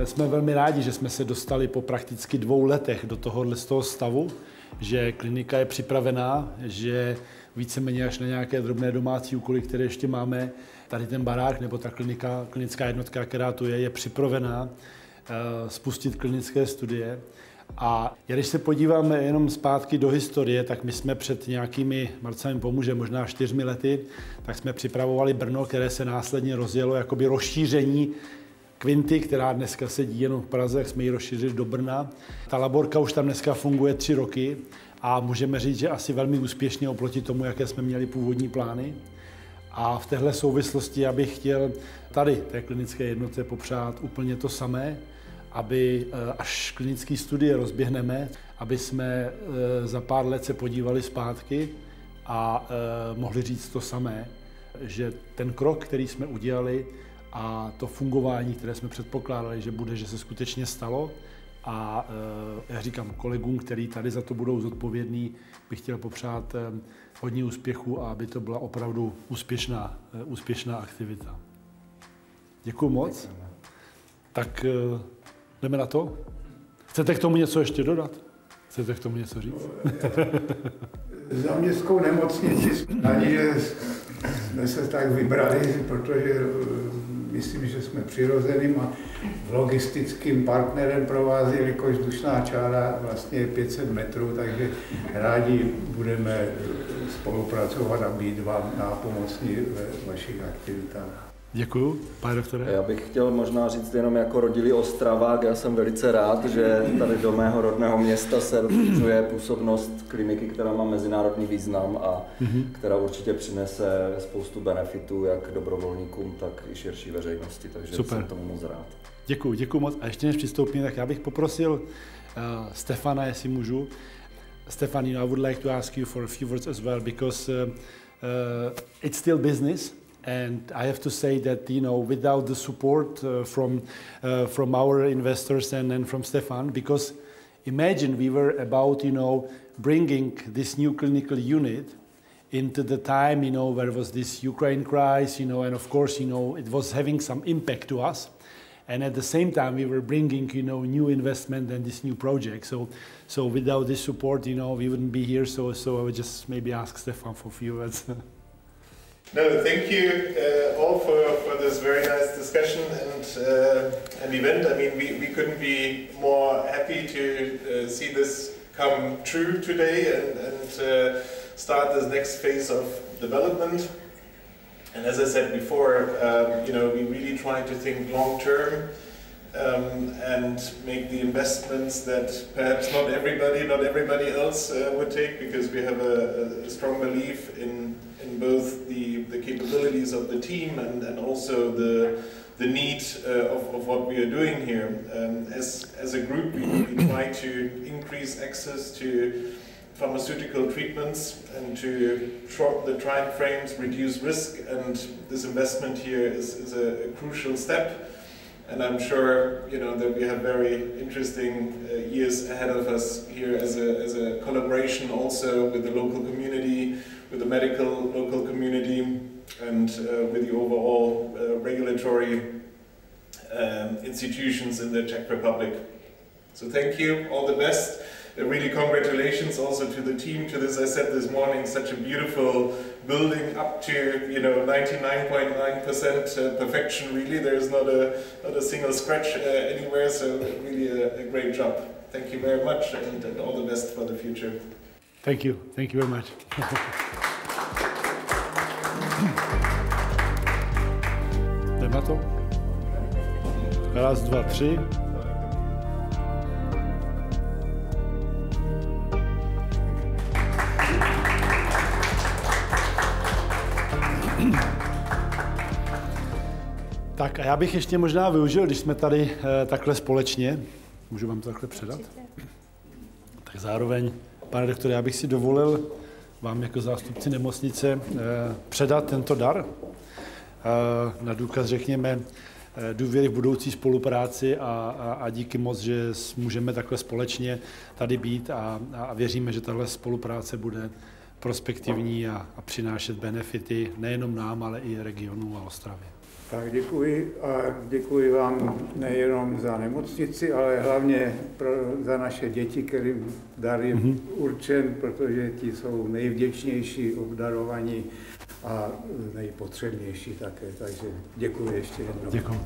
jsme velmi rádi, že jsme se dostali po prakticky 2 letech do tohohle z toho stavu, že klinika je připravená, že víceméně až na nějaké drobné domácí úkoly, které ještě máme, tady ten barák nebo ta klinická jednotka, která tu je připravená spustit klinické studie. A když se podíváme jenom zpátky do historie, tak my jsme před nějakými, Marcel mi pomůže, možná 4 lety, tak jsme připravovali Brno, které se následně rozjelo jakoby rozšíření Quinty, která dneska sedí jenom v Praze, jak jsme ji rozšířili do Brna. Ta laborka už tam dneska funguje 3 roky a můžeme říct, že asi velmi úspěšně oproti tomu, jaké jsme měli původní plány. A v téhle souvislosti já bych chtěl tady té klinické jednotce popřát úplně to samé, aby až klinické studie rozběhneme, aby jsme za pár let se podívali zpátky a mohli říct to samé, že ten krok, který jsme udělali a to fungování, které jsme předpokládali, že bude, že se skutečně stalo. A já říkám kolegům, kteří tady za to budou zodpovědní, bych chtěl popřát hodně úspěchu a aby to byla opravdu úspěšná aktivita. Děkuju moc. Tak jdeme na to. Chcete k tomu něco ještě dodat? Chcete k tomu něco říct? Za městskou nemocnici ani jsme se tak vybrali, protože myslím, že jsme přirozeným a logistickým partnerem pro vás, jelikož vzdušná čára vlastně je 500 metrů, takže rádi budeme spolupracovat a být vám nápomocní ve vašich aktivitách. Děkuju, pane doktore. Já bych chtěl možná říct jenom jako rodilý Ostravák, já jsem velice rád, že tady do mého rodného města se rozšiřuje působnost kliniky, která má mezinárodní význam a která určitě přinese spoustu benefitů jak dobrovolníkům, tak i širší veřejnosti, takže super. Jsem tomu moc rád. Děkuju moc. A ještě než přistoupím, tak já bych poprosil Stefana, jestli můžu. Stefan, I would like to ask you for a few words as well, because it's still business. And I have to say that, without the support from our investors and from Stefan, because imagine we were about, bringing this new clinical unit into the time, where was this Ukraine crisis, and of course, it was having some impact to us. And at the same time, we were bringing, new investment and this new project. So without this support, we wouldn't be here. So I would just maybe ask Stefan for a few words. No, thank you all for this very nice discussion and event. I mean, we couldn't be more happy to see this come true today and start this next phase of development. And as I said before, we really try to think long term and make the investments that perhaps not everybody else would take, because we have a strong belief in both the capabilities of the team and also the need of what we are doing here. As a group, we try to increase access to pharmaceutical treatments and to shorten the time frames, reduce risk, and this investment here is a crucial step. And I'm sure that we have very interesting years ahead of us here as a collaboration also with the local community, with the medical local community, and with the overall regulatory institutions in the Czech Republic. So thank you, all the best. Really congratulations also to the team, to this, I said this morning, such a beautiful building up to 99.9% perfection. Really, there is not a single scratch anywhere, so really a great job. Thank you very much, and all the best for the future. Thank you very much. Jdeme na to? 1, 2, 3. Tak a já bych ještě možná využil, když jsme tady takhle společně, můžu vám to takhle předat? Tak zároveň, pane doktore, já bych si dovolil vám jako zástupci nemocnice předat tento dar na důkaz, řekněme, důvěry v budoucí spolupráci a díky moc, že můžeme takhle společně tady být a věříme, že tahle spolupráce bude prospektivní a přinášet benefity nejenom nám, ale i regionu a Ostravě. Tak děkuji a děkuji vám nejenom za nemocnici, ale hlavně za naše děti, kterým dar je určen, protože ti jsou nejvděčnější, obdarovaní a nejpotřebnější také. Takže děkuji ještě jednou. Děkuji.